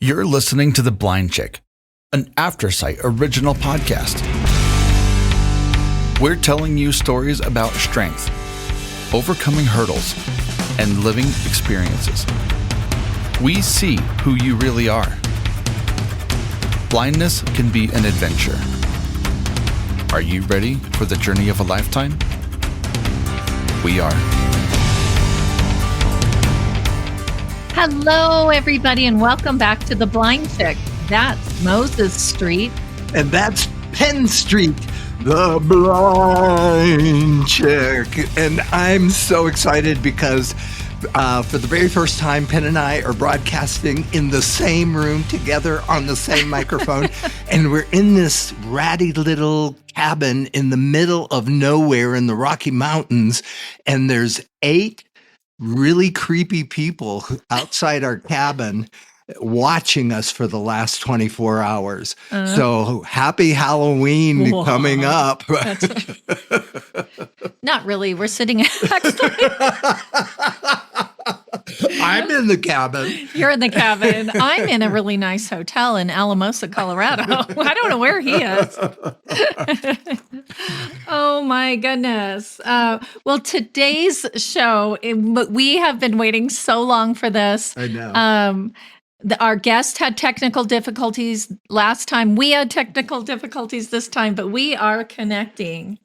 You're listening to The Blind Chick, an Aftersight original podcast. We're telling you stories about strength, overcoming hurdles, and living experiences. We see who you really are. Blindness can be an adventure. Are you ready for the journey of a lifetime? We are. Hello, everybody, and welcome back to The Blind Chick. That's Moses Street. And that's Penn Street, the Blind Chick. And I'm so excited because for the very first time, Penn and I are broadcasting in the same room together on the same microphone. And we're in this ratty little cabin in the middle of nowhere in the Rocky Mountains. And there's 8 really creepy people outside our cabin watching us for the last 24 hours. So happy Halloween coming up. Not really. We're sitting next I'm in the cabin. You're in the cabin. I'm in a really nice hotel in Alamosa, Colorado. I don't know where he is. Oh, my goodness. Well, today's show, we have been waiting so long for this. I know. Our guest had technical difficulties last time. We had technical difficulties this time, but we are connecting.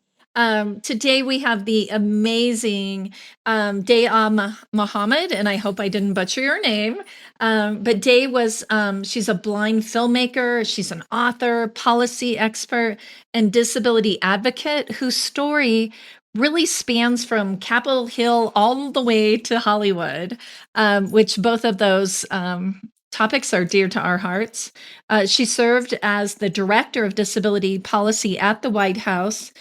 Today we have the amazing Day Al-Mohamed, and I hope I didn't butcher your name. But Day was, she's a blind filmmaker, she's an author, policy expert, and disability advocate whose story really spans from Capitol Hill all the way to Hollywood, which both of those topics are dear to our hearts. She served as the director of disability policy at the White House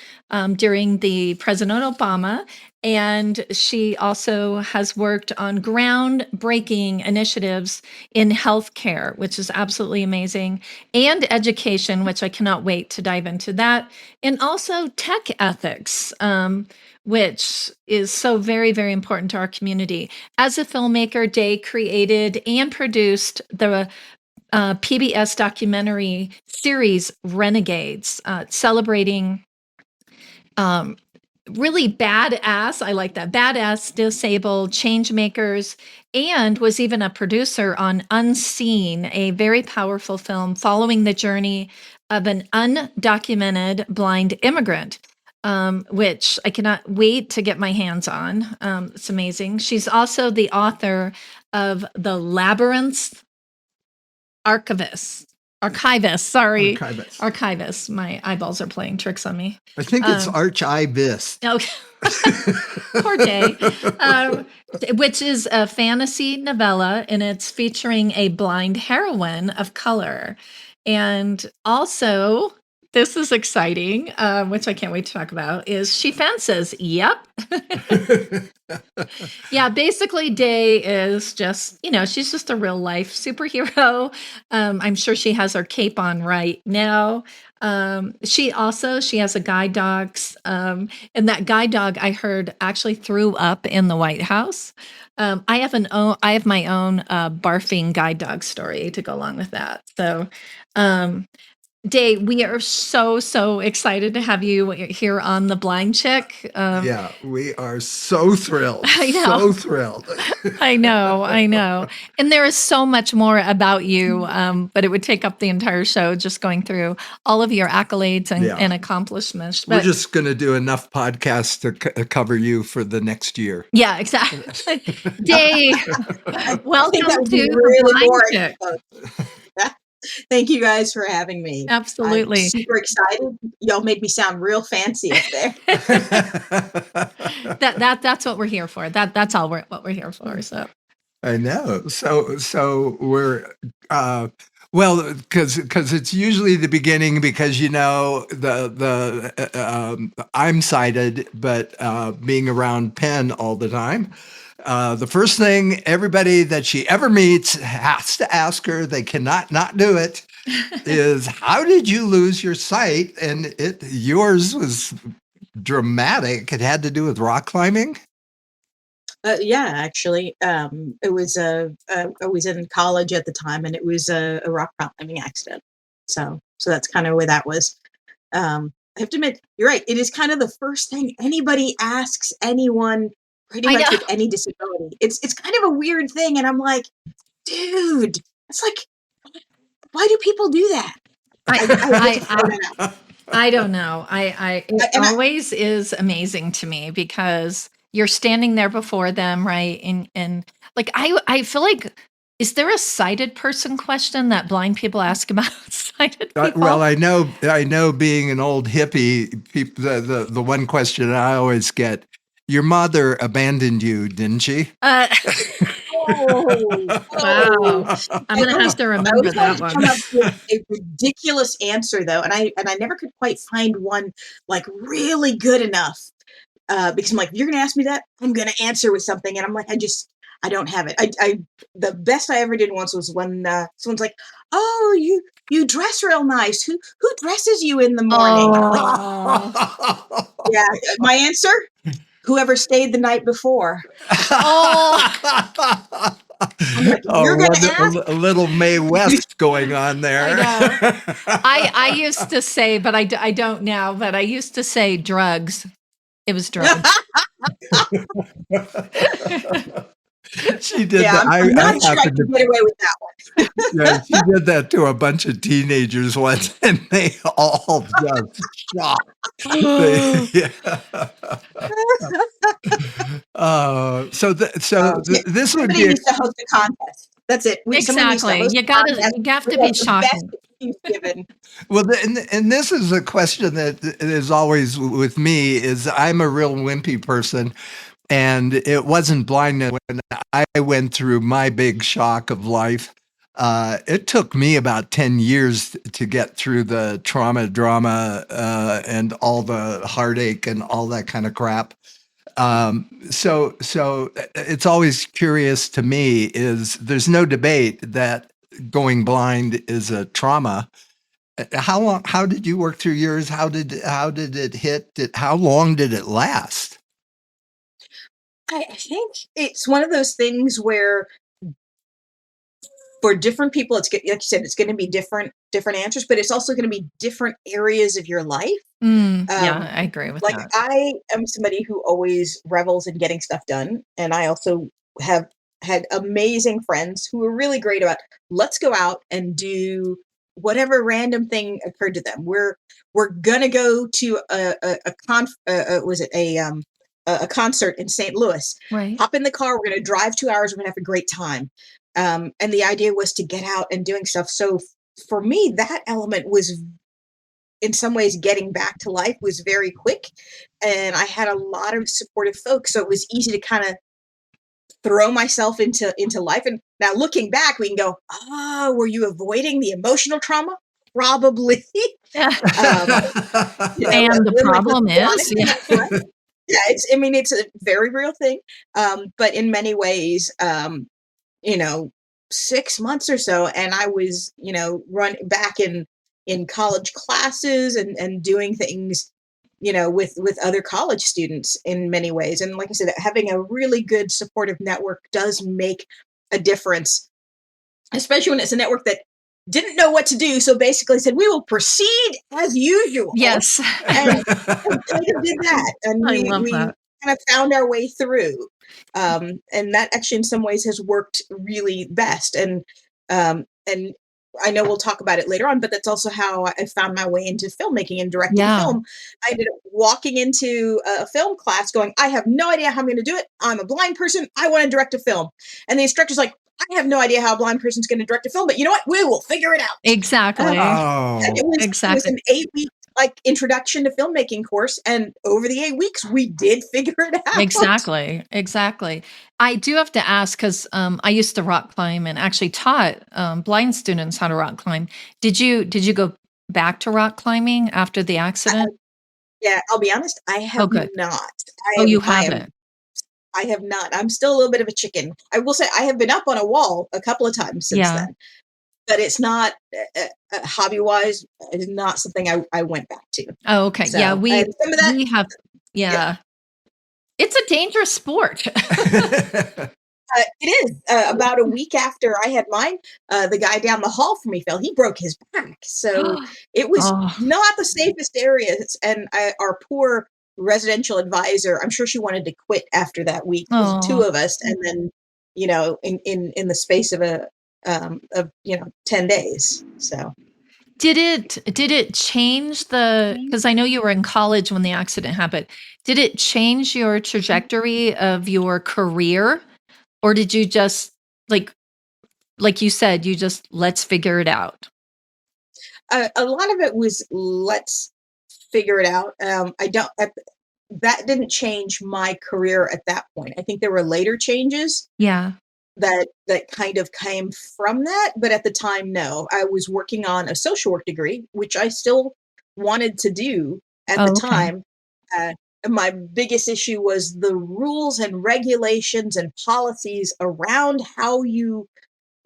during the President Obama, and she also has worked on groundbreaking initiatives in healthcare, which is absolutely amazing, and education, which I cannot wait to dive into that, and also tech ethics, which is so very, very important to our community. As a filmmaker, Day created and produced the PBS documentary series Renegades, celebrating really badass, I like that, badass disabled change makers, and was even a producer on Unseen, a very powerful film following the journey of an undocumented blind immigrant. Which I cannot wait to get my hands on. It's amazing. She's also the author of the Labyrinth Archivist. My eyeballs are playing tricks on me. I think it's Archivist. Okay. Poor Day. Which is a fantasy novella, and it's featuring a blind heroine of color. And also, this is exciting, which I can't wait to talk about, is she fences. Yep. Yeah, basically Day is just, she's just a real life superhero. I'm sure she has her cape on right now. She has a guide dog, and that guide dog I heard actually threw up in the White House. I have my own barfing guide dog story to go along with that. So, Day, we are so excited to have you here on The Blind Chick. Yeah, we are so thrilled. I know. So thrilled. I know. And there is so much more about you, but it would take up the entire show just going through all of your accolades and accomplishments. But, we're just going to do enough podcasts to cover you for the next year. Yeah, exactly. Day, welcome to really The Blind Chick. Thank you guys for having me. Absolutely. I'm super excited. Y'all made me sound real fancy up there. That's what we're here for. That's all what we're here for. So I know. So we're well, because it's usually the beginning, because I'm sighted, but being around Penn all the time. The first thing everybody that she ever meets has to ask her, they cannot not do it, is how did you lose your sight? And yours was dramatic. It had to do with rock climbing. Yeah, actually, it was I was in college at the time, and it was a rock climbing accident. So that's kind of where that was. I have to admit, you're right. It is kind of the first thing anybody asks anyone, pretty I much know. with any disability. It's kind of a weird thing, and I'm like, dude, it's like, why do people do that? I really don't know. I don't know. It And always is amazing to me because you're standing there before them, right? And like I feel like, is there a sighted person question that blind people ask about sighted people? Well, I know being an old hippie, people, the one question I always get, your mother abandoned you, didn't she? Uh, oh, wow. oh. I'm I gonna always have to I remember always that wanted to one. come up with a ridiculous answer though, and I never could quite find one like really good enough. Because I'm like, you're gonna ask me that, I'm gonna answer with something, and I'm like, I don't have it. I the best I ever did once was when someone's like, oh, you dress real nice. Who dresses you in the morning? And I'm like, Oh. yeah. My answer: whoever stayed the night before. Oh. I'm like, you're gonna ask? A little Mae West going on there. I know. I used to say, but I don't now, but I used to say drugs. It was drugs. She did Yeah, that. I'm I not sure I happened can to, get away with that one. yeah, she did that to a bunch of teenagers once, and they all just shocked. Yeah. This would Somebody be needs to host a contest. That's it. Someone needs to Exactly. host You a gotta, contest. you have to Who be has the best shocking. excuse given? well, and this is a question that is always with me. Is I'm a real wimpy person, and it wasn't blindness when I went through my big shock of life. It took me about 10 years to get through the trauma, drama, and all the heartache and all that kind of crap. So it's always curious to me is there's no debate that going blind is a trauma. How did you work through yours? How did it hit? How long did it last? I think it's one of those things where for different people, like you said, it's going to be different answers, but it's also going to be different areas of your life. Yeah, I agree with Like that. I am somebody who always revels in getting stuff done, and I also have had amazing friends who are really great about let's go out and do whatever random thing occurred to them. We're gonna go to was it a concert in St. Louis. Right. Hop in the car. We're gonna drive 2 hours. We're gonna have a great time. And the idea was to get out and doing stuff. So for me, that element was in some ways getting back to life was very quick, and I had a lot of supportive folks, so it was easy to kind of throw myself into life. And now looking back, we can go, oh, were you avoiding the emotional trauma? Probably. Yeah. And the let's problem be honest, is, yeah. yeah, it's a very real thing. But in many ways, you know, 6 months or so, and I was, run back in college classes and doing things, with other college students in many ways. And like I said, having a really good supportive network does make a difference, especially when it's a network that didn't know what to do. So basically said, we will proceed as usual. Yes. And kind of did that. And I we, love we that. kind of found our way through. And that actually in some ways has worked really best. And I know we'll talk about it later on, but that's also how I found my way into filmmaking and directing Yeah. film. I ended up walking into a film class going, I have no idea how I'm going to do it. I'm a blind person. I want to direct a film. And the instructor's like, I have no idea how a blind person's going to direct a film, but you know what? We will figure it out. Exactly. And it was Exactly. an 8-week like introduction to filmmaking course, and over the 8 weeks, we did figure it out. Exactly. I do have to ask because I used to rock climb and actually taught blind students how to rock climb. Did you go back to rock climbing after the accident? Yeah, I'll be honest, I Oh, have good. not. Oh, you I am haven't. I have not. I'm still a little bit of a chicken. I will say I have been up on a wall a couple of times since Yeah. then, but it's not hobby-wise, it is not something I went back to. Oh, okay. Yeah, So, and some of that, we have. yeah, Yeah. It's a dangerous sport. It is. About a week after I had mine, the guy down the hall from me fell. He broke his back. So it was Oh, not the safest areas. And our poor residential advisor, I'm sure she wanted to quit after that week. It was the two oh. of us. And then, in the space of 10 days. So Did it change because I know you were in college when the accident happened. Did it change your trajectory of your career? Or did you just like you said, you just let's figure it out? a lot of it was let's figure it out. I don't, that didn't change my career at that point. I think there were later changes Yeah. that kind of came from that, but at the time, no. I was working on a social work degree, which I still wanted to do at the Oh, okay. time. Uh, my biggest issue was the rules and regulations and policies around how you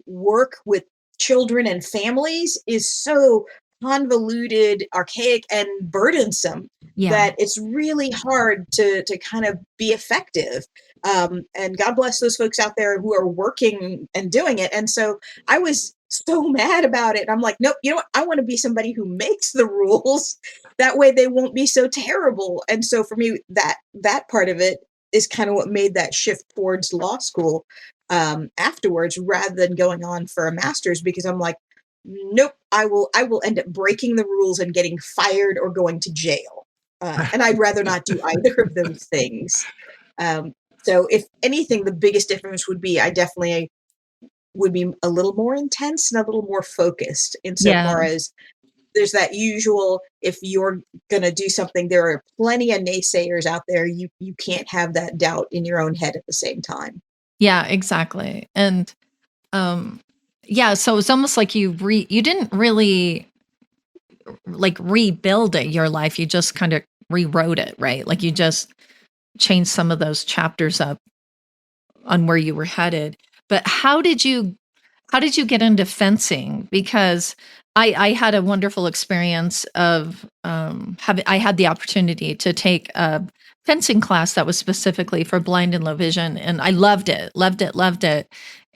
work with children and families is so convoluted, archaic, and burdensome Yeah. that it's really hard to kind of be effective. And God bless those folks out there who are working and doing it. And so I was so mad about it. I'm like, nope, you know what? I want to be somebody who makes the rules. That way they won't be so terrible. And so for me, that part of it is kind of what made that shift towards law school afterwards, rather than going on for a master's, because I'm like, nope, I will end up breaking the rules and getting fired or going to jail. And I'd rather not do either of those things. Um, so if anything, the biggest difference would be I definitely would be a little more intense and a little more focused Yeah. insofar as there's that usual, if you're going to do something, there are plenty of naysayers out there. You can't have that doubt in your own head at the same time. Yeah, exactly. And yeah, so it's almost like you didn't really like rebuild it your life. You just kind of rewrote it, right? Like you just changed some of those chapters up on where you were headed. But how did you get into fencing? Because I had a wonderful experience of I had the opportunity to take a fencing class that was specifically for blind and low vision, and I loved it, loved it, loved it.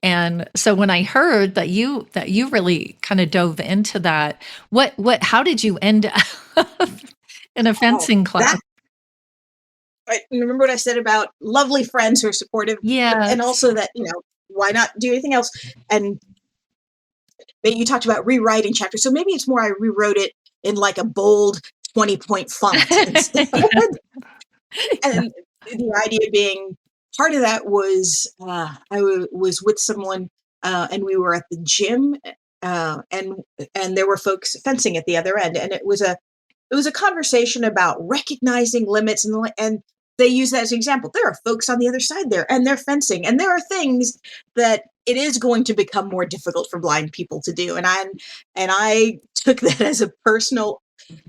And so when I heard that you really kind of dove into that, how did you end up in a Oh, fencing class? that I remember what I said about lovely friends who are supportive, but and Yes. also that, why not do anything else? And you talked about rewriting chapters, so maybe it's more I rewrote it in like a bold 20-point font instead. And the idea being part of that was was with someone, and we were at the gym, and there were folks fencing at the other end, and it was a conversation about recognizing limits, and they use that as an example. There are folks on the other side there, and they're fencing, and there are things that it is going to become more difficult for blind people to do, and I took that as a personal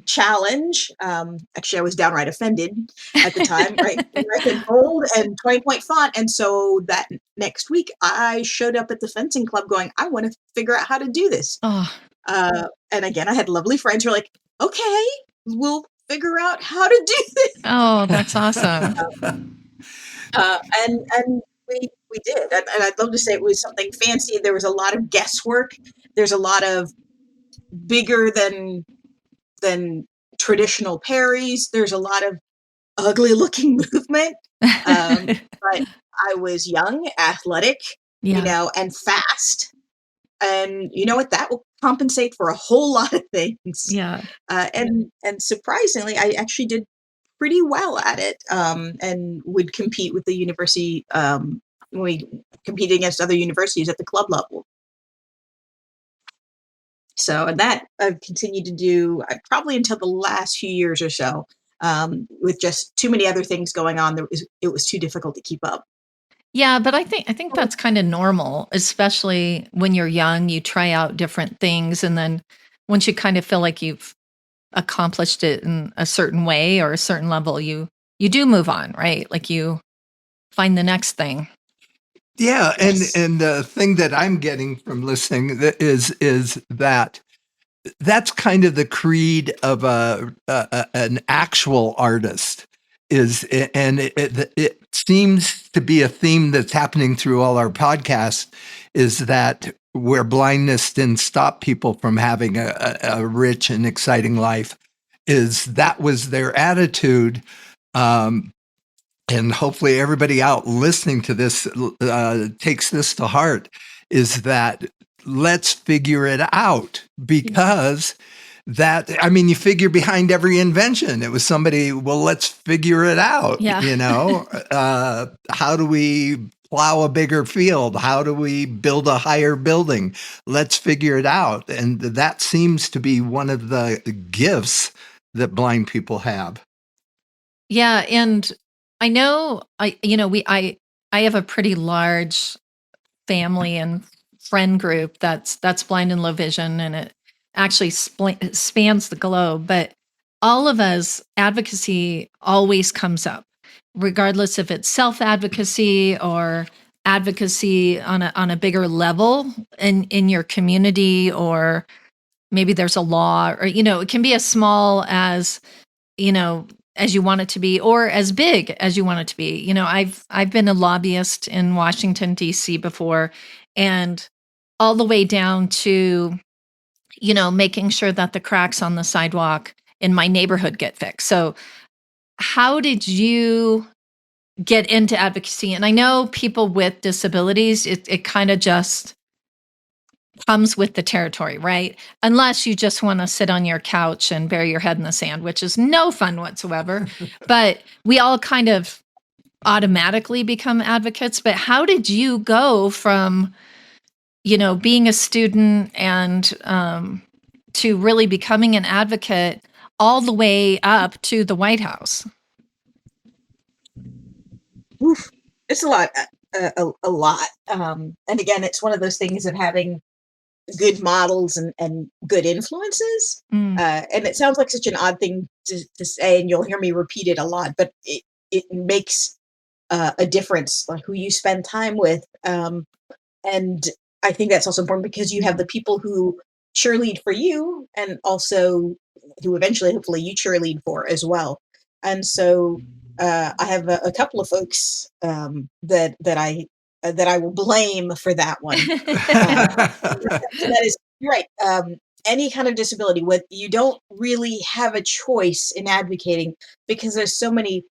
challenge. Actually, I was downright offended at the time, right? In bold and 20-point font. And so that next week, I showed up at the fencing club going, I want to figure out how to do this. Oh, And again, I had lovely friends who were like, okay, we'll figure out how to do this. oh, that's awesome. And we did. And I'd love to say it was something fancy. There was a lot of guesswork. There's a lot of bigger than traditional parries. There's a lot of ugly looking movement. But I was young, athletic, Yeah. and fast. And you know what? That will compensate for a whole lot of things. Yeah. And surprisingly, I actually did pretty well at it, and would compete with the university. We competed against other universities at the club level. So, and that I've continued to do probably until the last few years or so. With just too many other things going on, it was too difficult to keep up. Yeah, but I think that's kind of normal, especially when you're young, you try out different things and then once you kind of feel like you've accomplished it in a certain way or a certain level, you do move on, right? Like you find the next thing. Yeah, and Yes. and the thing that I'm getting from listening is that that's kind of the creed of an actual artist it seems to be a theme that's happening through all our podcasts, is that where blindness didn't stop people from having a rich and exciting life, is that was their attitude. And hopefully everybody out listening to this takes this to heart, is that let's figure it out, because you figure behind every invention, it was somebody, well, let's figure it out. Yeah. How do we plow a bigger field? How do we build a higher building? Let's figure it out. And that seems to be one of the gifts that blind people have. Yeah, and I know I have a pretty large family and friend group that's blind and low vision, and it actually spans the globe. But all of us, advocacy always comes up, regardless if it's self-advocacy or advocacy on a bigger level in your community, or maybe there's a law, or it can be as small as as you want it to be, or as big as you want it to be. I've been a lobbyist in Washington, D.C. before, and all the way down to, making sure that the cracks on the sidewalk in my neighborhood get fixed. So how did you get into advocacy? And I know people with disabilities, it kind of just comes with the territory, right? Unless you just want to sit on your couch and bury your head in the sand, which is no fun whatsoever. But we all kind of automatically become advocates. But how did you go from, being a student and to really becoming an advocate all the way up to the White House? Oof, it's a lot, a lot. And again, it's one of those things of having good models and good influences. And it sounds like such an odd thing to say, and you'll hear me repeat it a lot, but it makes a difference, like who you spend time with. And I think that's also important, because you have the people who cheerlead for you, and also who eventually, hopefully, you cheerlead for as well. And so I have a couple of folks that I will blame for that one. That is, you're right. Any kind of disability, what you don't really have a choice in advocating, because there's so many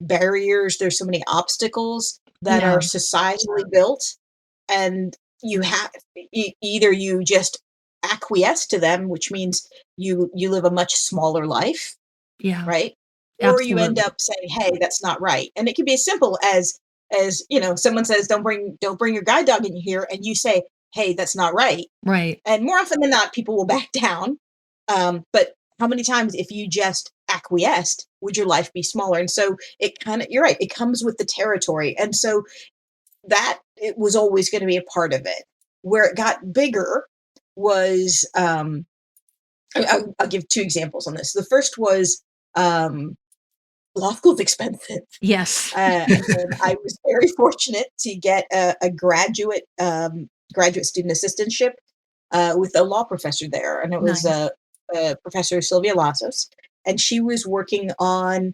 barriers, there's so many obstacles that Yeah. are societally built, and you have either you just acquiesce to them, which means you live a much smaller life, Yeah, right? Or you end absolutely. up saying, "Hey, that's not right." And it can be as simple as someone says, "Don't bring your guide dog in here," and you say, "Hey, that's not right." Right. And more often than not, people will back down. But how many times, if you just acquiesced, would your life be smaller? And so you're right, it comes with the territory. And so that it was always going to be a part of it. Where it got bigger was, I'll give two examples on this. The first was, law school's expensive. Yes. And I was very fortunate to get a graduate student assistantship with a law professor there, and it was Nice. Professor Sylvia Lasos, and she was working on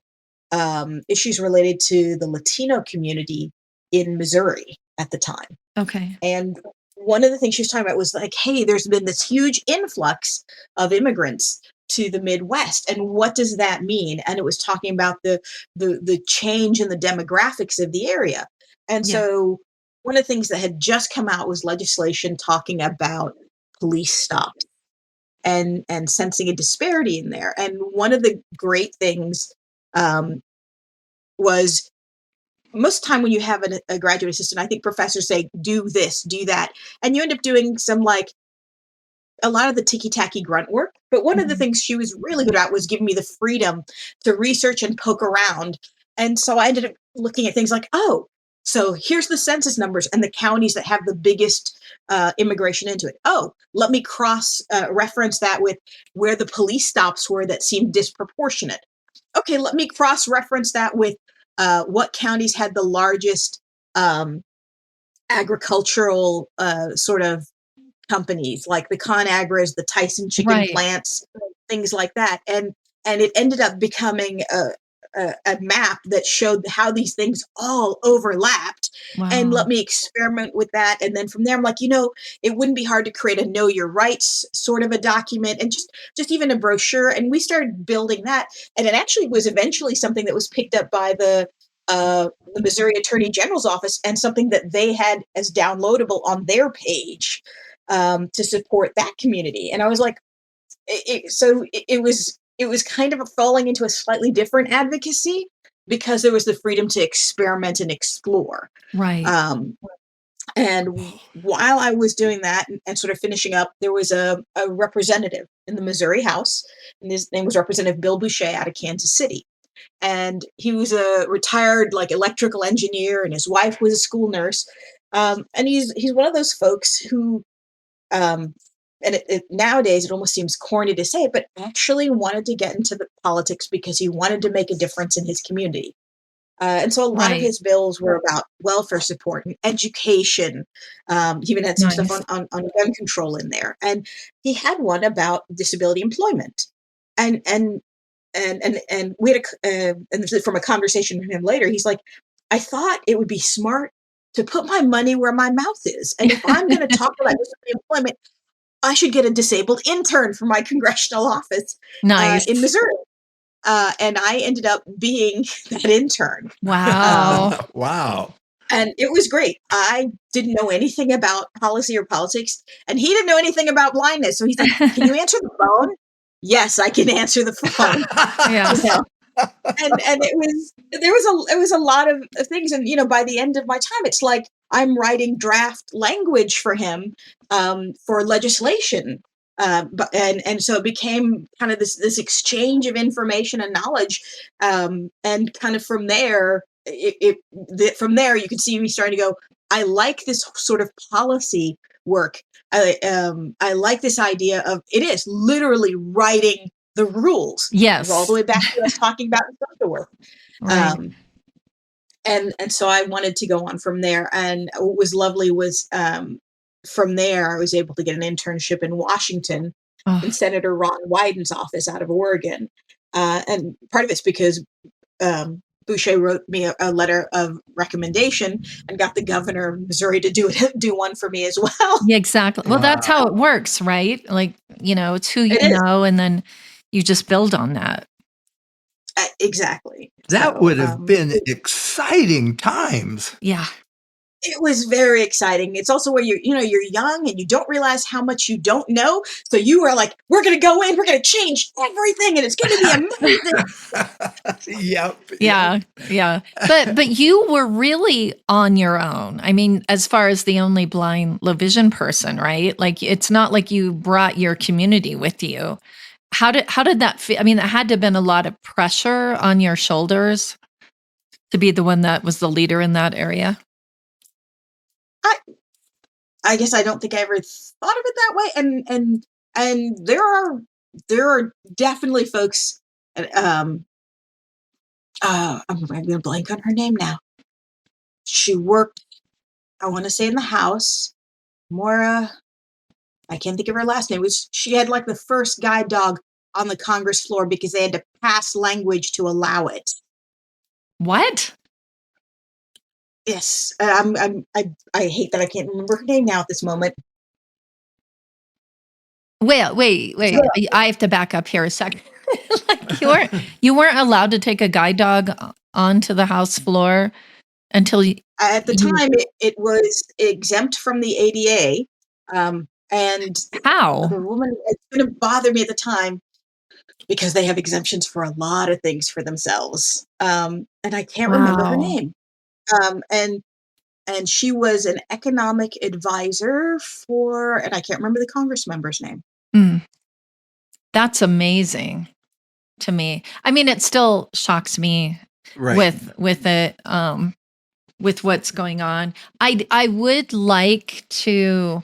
issues related to the Latino community in Missouri at the time. Okay. And one of the things she was talking about was like, hey, there's been this huge influx of immigrants to the Midwest, and what does that mean? And it was talking about the change in the demographics of the area. And Yeah. so one of the things that had just come out was legislation talking about police stops and sensing a disparity in there. And one of the great things was, most of the time when you have a graduate assistant, I think professors say, do this, do that. And you end up doing a lot of the ticky-tacky grunt work. But one of the Mhm. things she was really good at was giving me the freedom to research and poke around. And so I ended up looking at things like, oh, so here's the census numbers and the counties that have the biggest immigration into it. Oh, let me cross reference that with where the police stops were that seemed disproportionate. Okay, let me cross reference that with what counties had the largest agricultural sort of companies, like the ConAgras, the Tyson chicken Right. plants, things like that. And it ended up becoming a map that showed how these things all overlapped, and Wow. let me experiment with that. And then from there, I'm like, it wouldn't be hard to create a know your rights sort of a document, and just even a brochure. And we started building that, and it actually was eventually something that was picked up by the Missouri Attorney General's office, and something that they had as downloadable on their page, to support that community. And I was like, it was kind of falling into a slightly different advocacy, because there was the freedom to experiment and explore. Right. And while I was doing that, and sort of finishing up, there was a representative in the Missouri House, and his name was Representative Bill Boucher out of Kansas City. And he was a retired electrical engineer, and his wife was a school nurse. And he's one of those folks who, and nowadays it almost seems corny to say it, but actually wanted to get into the politics because he wanted to make a difference in his community. And so a lot of Right. his bills were about welfare support and education. He even had some stuff Nice. on gun control in there, and he had one about disability employment. And we had and this is from a conversation with him later. He's like, I thought it would be smart to put my money where my mouth is, and if I'm going to talk about disability employment, I should get a disabled intern for my congressional office Nice. in Missouri. And I ended up being that intern. Wow. Wow. And it was great. I didn't know anything about policy or politics, and he didn't know anything about blindness. So he's like, can you answer the phone? Yes, I can answer the phone. Yes. And it was a lot of things. And, by the end of my time, it's like I'm writing draft language for him, for legislation. And so it became kind of this exchange of information and knowledge. And kind of from there, from there, you can see me starting to go, I like this sort of policy work. I like this idea of, it is literally writing the rules. Yes. All the way back to us talking about social work. Right. And so I wanted to go on from there. And what was lovely was, from there, I was able to get an internship in Washington, Oh, in Senator Ron Wyden's office out of Oregon. And part of it's because Boucher wrote me a letter of recommendation, and got the governor of Missouri to do one for me as well. yeah, exactly. Well, that's how it works, right? It's who you It is. know, and then you just build on that. Exactly. That So, would have been exciting times. Yeah. it was very exciting. It's also where you're young and you don't realize how much you don't know. So you were like, we're going to go in, we're going to change everything, and it's going to be amazing. Yep. Yeah. Yeah. But you were really on your own. I mean, as far as the only blind low vision person, right? Like, it's not like you brought your community with you. How did that feel? I mean, it had to have been a lot of pressure on your shoulders to be the one that was the leader in that area. I guess I don't think I ever thought of it that way. And there are definitely folks. I'm going to blank on her name now. She worked, I want to say, in the House. Maura, I can't think of her last name. She had like the first guide dog on the Congress floor because they had to pass language to allow it. What? Yes, I hate that I can't remember her name now at this moment. Wait. I have to back up here a second. Like, you weren't allowed to take a guide dog onto the House floor until At the time, it was exempt from the ADA. And how? the woman, it's going to bother me at the time because they have exemptions for a lot of things for themselves. And I can't remember her Wow. name. And she was an economic advisor for, and I can't remember the Congress member's name. That's amazing to me. I mean, it still shocks me Right. with it, with what's going on. I would like to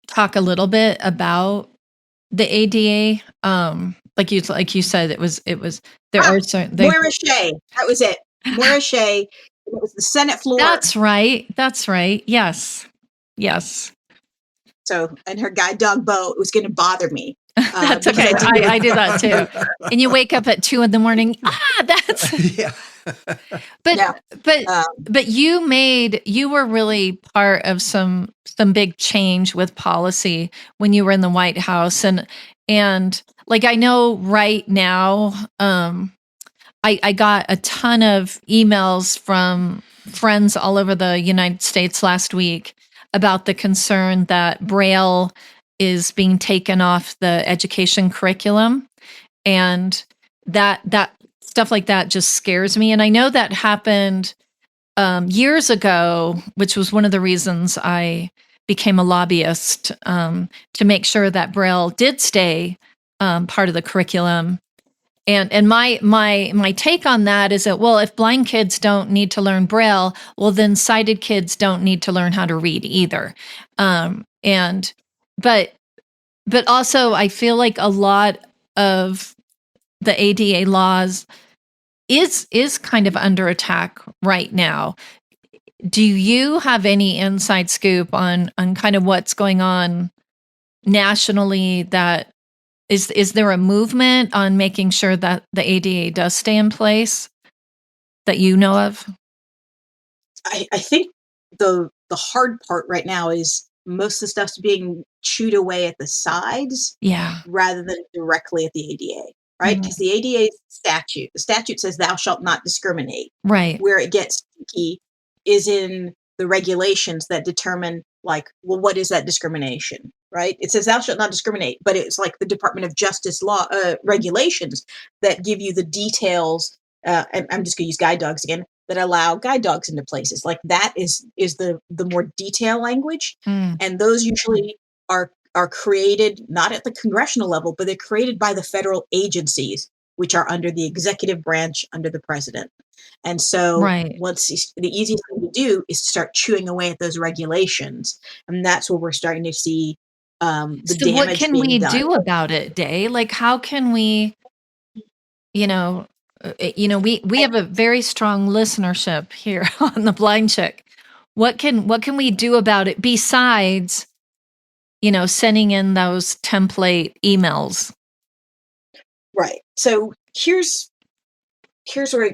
talk a little bit about the ADA. Like you said, it was there are certain Moira Shea. That was it. Moira Shea. It was the Senate floor. That's right. Yes. So, and her guide dog Bo, it was going to bother me. That's because okay. I do. I do that too. And you wake up at 2 a.m. That's Yeah. but Yeah. but Um, but you were really part of some big change with policy when you were in the White House, and like I know right now, I got a ton of emails from friends all over the United States last week about the concern that Braille is being taken off the education curriculum, and that stuff like that just scares me. And I know that happened years ago, which was one of the reasons I became a lobbyist, to make sure that Braille did stay part of the curriculum. And my take on that is that, well, if blind kids don't need to learn Braille, well, then sighted kids don't need to learn how to read either. And but also I feel like a lot of the ADA laws is kind of under attack right now. Do you have any inside scoop on kind of what's going on nationally? That is there a movement on making sure that the ADA does stay in place that you know of? I think the hard part right now is most of the stuff's being chewed away at the sides Yeah. rather than directly at the ADA, right? Mhm. Because the ADA statute, the statute says thou shalt not discriminate. Right. Where it gets sticky is in the regulations that determine, like, well, what is that discrimination, right? It says thou shalt not discriminate, but it's like the Department of Justice law regulations that give you the details. And I'm just going to use guide dogs again, that allow guide dogs into places. Like that is the more detail language, Mm. and those usually are created not at the congressional level, but they're created by the federal agencies, which are under the executive branch under the president. And so Right. the easiest thing to do is to start chewing away at those regulations, and that's where we're starting to see the So what damage can being we done. do about it, Day? Like how can we, you know, we have a very strong listenership here on the Blind Chick. What can we do about it besides, sending in those template emails? Right. So here's where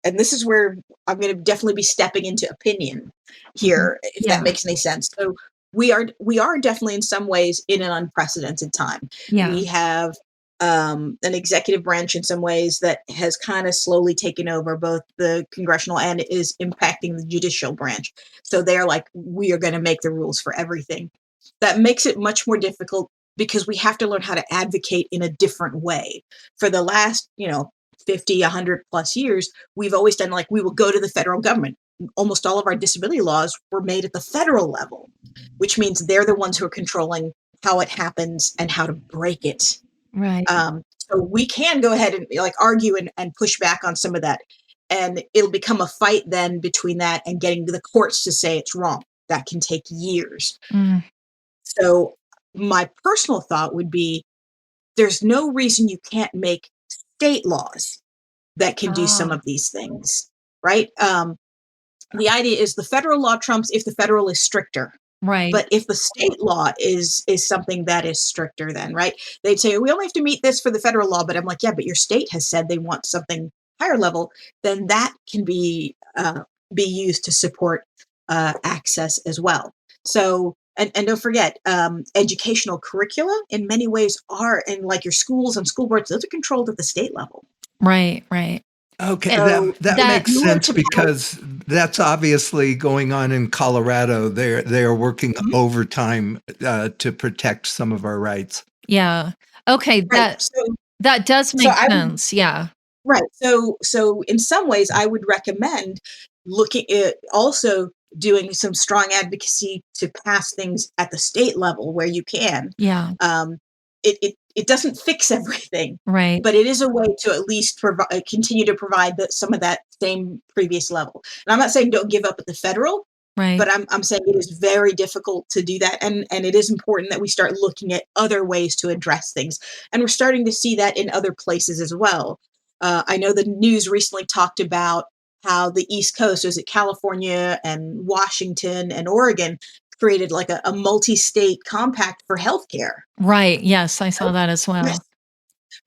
and this is where I'm going to definitely be stepping into opinion here, if Yeah. that makes any sense. So we are definitely in some ways in an unprecedented time. Yeah. We have an executive branch in some ways that has kind of slowly taken over both the congressional and is impacting the judicial branch. So they're like, we are going to make the rules for everything. That makes it much more difficult because we have to learn how to advocate in a different way. For the last, 50, 100 plus years, we've always done, like, we will go to the federal government. Almost all of our disability laws were made at the federal level, which means they're the ones who are controlling how it happens and how to break it. Right. So we can go ahead and like argue and push back on some of that. And it'll become a fight then between that and getting the courts to say it's wrong. That can take years. Mm. So my personal thought would be there's no reason you can't make state laws that can do some of these things, right? The idea is the federal law trumps if the federal is stricter. Right. But if the state law is something that is stricter, then, right? They'd say, we only have to meet this for the federal law. But I'm like, yeah, but your state has said they want something higher level. Then that can be used to support access as well. So, and don't forget, educational curricula in many ways are, and like your schools and school boards, those are controlled at the state level. Right. Right. Okay, So that that- makes you are sense to- because that's obviously going on in Colorado. They are working Mhm. overtime to protect some of our rights. Yeah. Okay. Right. So, That does So make I would- sense. Yeah. right. So in some ways, I would recommend looking at also doing some strong advocacy to pass things at the state level where you can. Yeah. It doesn't fix everything, Right. but it is a way to at least continue to provide some of that same previous level. And I'm not saying don't give up at the federal, Right. but I'm saying it is very difficult to do that. And it is important that we start looking at other ways to address things. And we're starting to see that in other places as well. I know the news recently talked about how the East Coast, is it California and Washington and Oregon, created like a multi-state compact for healthcare. Right. Yes, I saw that as well.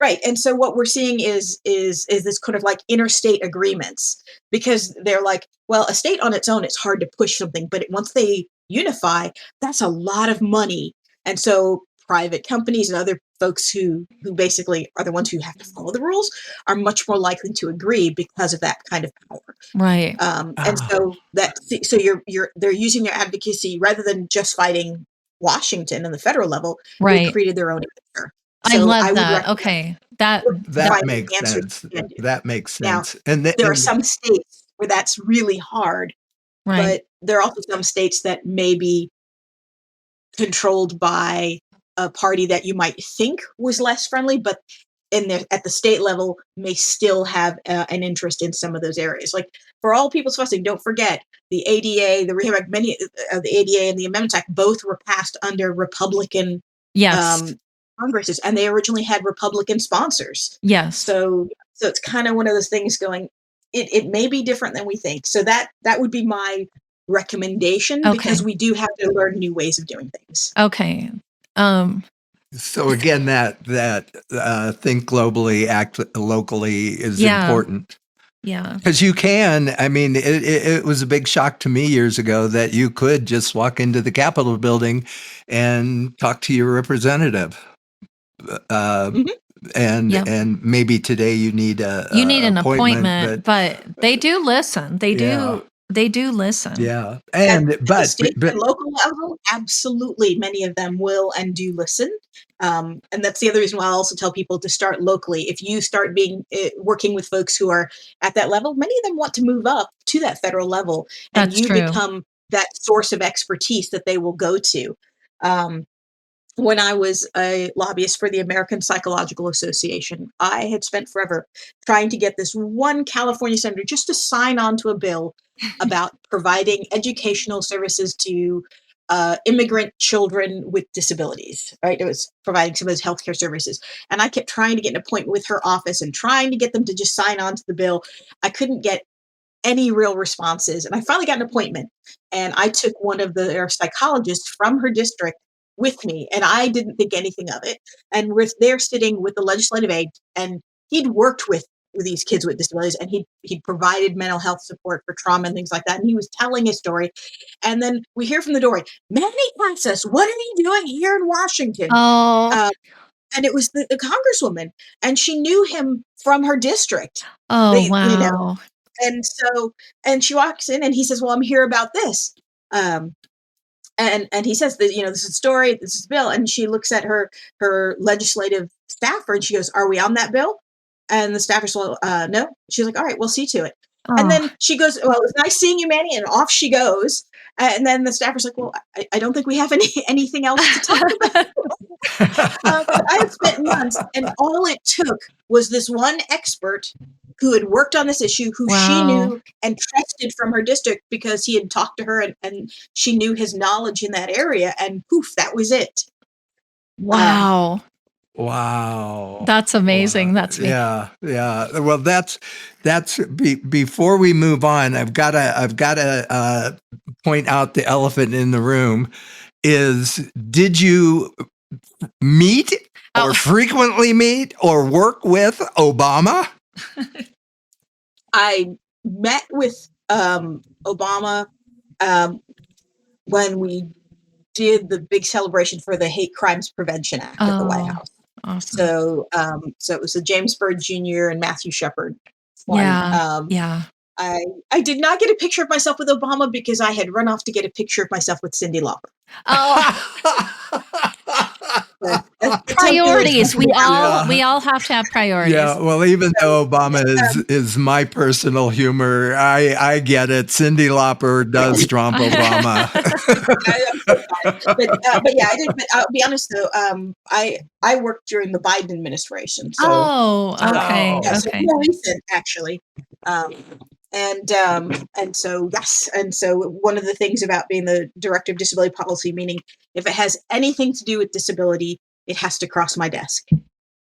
Right. And so what we're seeing is this kind of like interstate agreements, because they're like, well, a state on its own, it's hard to push something, but once they unify, that's a lot of money. And so private companies and other folks who basically are the ones who have to follow the rules are much more likely to agree because of that kind of power. Right. And so they're using their advocacy rather than just fighting Washington and the federal level. They Right. created their own answer. I So love would that. recommend Okay. That That finding makes answers sense. you can do. That makes Now, sense. And there are some states where that's really hard, right. but there are also some states that may be controlled by a party that you might think was less friendly, but at the state level may still have an interest in some of those areas. Like for all people's fussing, don't forget the ADA, the Rehab Act, many of the ADA and the Amendments Act both were passed under Republican Yes. Congresses, and they originally had Republican sponsors. Yes. So it's kind of one of those things going, it may be different than we think. So that would be my recommendation, because we do have to learn new ways of doing things. Okay. So again, that think globally, act locally is important. Yeah. Because you can, I mean, it was a big shock to me years ago that you could just walk into the Capitol building and talk to your representative. And maybe today you need an appointment, but they do listen. They do listen. Yeah. But state and local level, absolutely, many of them will and do listen. And that's the other reason why I also tell people to start locally. If you start working with folks who are at that level, many of them want to move up to that federal level, and That's you true. become that source of expertise that they will go to. When I was a lobbyist for the American Psychological Association, I had spent forever trying to get this one California senator just to sign on to a bill about providing educational services to immigrant children with disabilities, right? It was providing some of those healthcare services. And I kept trying to get an appointment with her office and trying to get them to just sign on to the bill. I couldn't get any real responses. And I finally got an appointment, and I took one of their psychologists from her district with me, and I didn't think anything of it. And we're there sitting with the legislative aide, and he'd worked with these kids with disabilities, and he'd provided mental health support for trauma and things like that. And he was telling his story. And then we hear from the door, Manny Access, what are you doing here in Washington? Oh. And it was the congresswoman, and she knew him from her district. Oh, wow. You know, and she walks in, and he says, well, I'm here about this. And he says that, this is a story, this is a bill. And she looks at her legislative staffer, and she goes, are we on that bill? And the staffer said, no. She's like, all right, we'll see to it. Oh. And then she goes, well, it was nice seeing you, Manny. And off she goes. And then the staffer's like, well, I don't think we have anything else to talk about. I had spent months, and all it took was this one expert who had worked on this issue, who she knew and trusted from her district because he had talked to her, and she knew his knowledge in that area, and poof, that was it. Wow. Wow. That's amazing. Wow. That's me. Yeah. Well, that's before we move on, I've got to point out the elephant in the room is, did you meet or frequently meet or work with Obama? I met with Obama when we did the big celebration for the Hate Crimes Prevention Act at the White House. Awesome. So it was the James Byrd Jr. and Matthew Shepard one. Yeah. I did not get a picture of myself with Obama because I had run off to get a picture of myself with Cyndi Lauper. Oh. Priorities. We all have to have priorities. Yeah. Well, even though Obama is my personal humor, I get it. Cyndi Lauper does trump Obama. I'm so sorry. But yeah, I did. But I'll be honest though, I worked during the Biden administration. So, okay. So more recent, actually. And so yes, and so one of the things about being the director of disability policy, meaning if it has anything to do with disability, it has to cross my desk.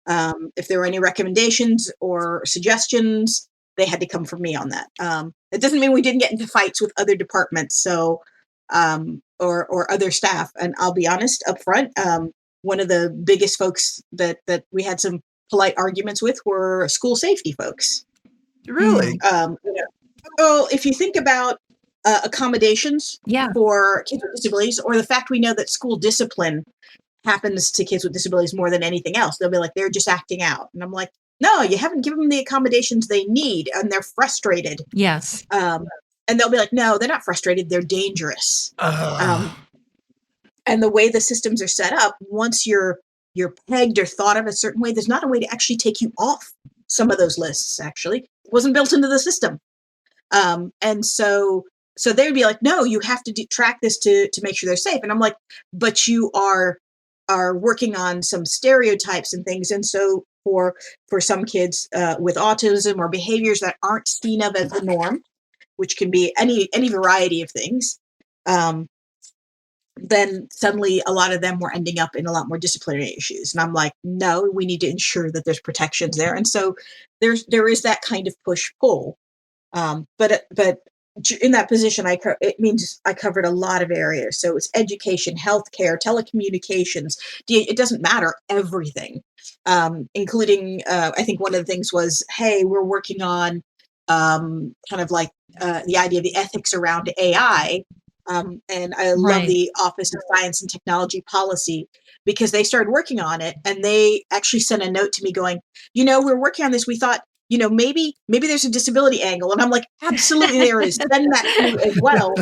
If there were any recommendations or suggestions, they had to come from me on that. It doesn't mean we didn't get into fights with other departments. So or other staff. And I'll be honest up front, one of the biggest folks that we had some polite arguments with were school safety folks. Really? Well, if you think about accommodations Yeah. for kids with disabilities, or the fact we know that school discipline happens to kids with disabilities more than anything else, they'll be like, they're just acting out. And I'm like, no, you haven't given them the accommodations they need, and they're frustrated. Yes. And they'll be like, no, they're not frustrated, they're dangerous. And the way the systems are set up, once you're pegged or thought of a certain way, there's not a way to actually take you off some of those lists. Actually, it wasn't built into the system. And so they would be like, no, you have to track this to make sure they're safe. And I'm like, but you are working on some stereotypes and things. And so for some kids with autism or behaviors that aren't seen of as the norm, which can be any variety of things, then suddenly a lot of them were ending up in a lot more disciplinary issues. And I'm like, no, we need to ensure that there's protections there. And so there is that kind of push-pull. But in that position, it means I covered a lot of areas. So it's education, healthcare, telecommunications. It doesn't matter, everything, including, I think one of the things was, hey, we're working on kind of like the idea of the ethics around AI. And I love the Office of Science and Technology Policy, because they started working on it, and they actually sent a note to me going, we're working on this. We thought, maybe there's a disability angle. And I'm like, absolutely there is. Send that to me as well.